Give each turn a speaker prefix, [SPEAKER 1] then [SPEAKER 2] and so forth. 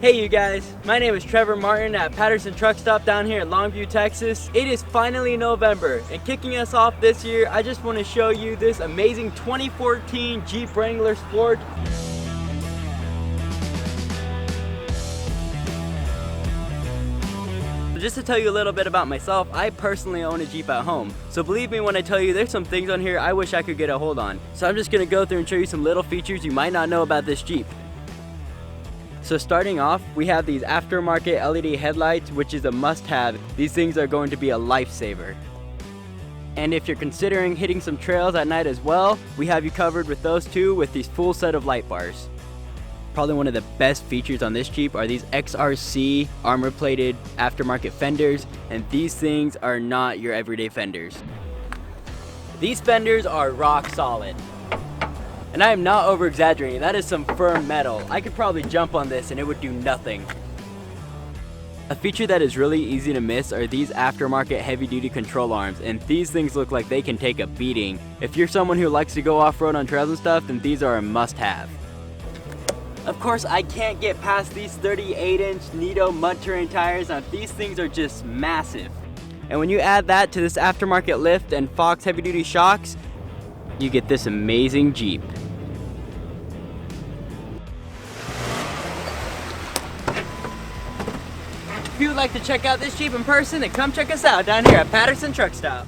[SPEAKER 1] Hey you guys, my name is Trevor Martin at Patterson Truck Stop down here in Longview, Texas. It is finally November, and kicking us off this year, I just want to show you this amazing 2014 Jeep Wrangler Sport. Just to tell you a little bit about myself, I personally own a Jeep at home. So believe me when I tell you there's some things on here I wish I could get a hold on. So I'm just gonna go through and show you some little features you might not know about this Jeep. So starting off, we have these aftermarket LED headlights, which is a must-have. These things are going to be a lifesaver. And if you're considering hitting some trails at night as well, we have you covered with those too with these full set of light bars. Probably one of the best features on this Jeep are these XRC armor-plated aftermarket fenders, and these things are not your everyday fenders. These fenders are rock solid. And I am not over-exaggerating, that is some firm metal. I could probably jump on this and it would do nothing. A feature that is really easy to miss are these aftermarket heavy-duty control arms, and these things look like they can take a beating. If you're someone who likes to go off-road on trails and stuff, then these are a must-have. Of course, I can't get past these 38-inch Nitto mud terrain tires. Now, these things are just massive. And when you add that to this aftermarket lift and Fox heavy-duty shocks, you get this amazing Jeep. If you would like to check out this Jeep in person, then come check us out down here at Patterson Truck Stop.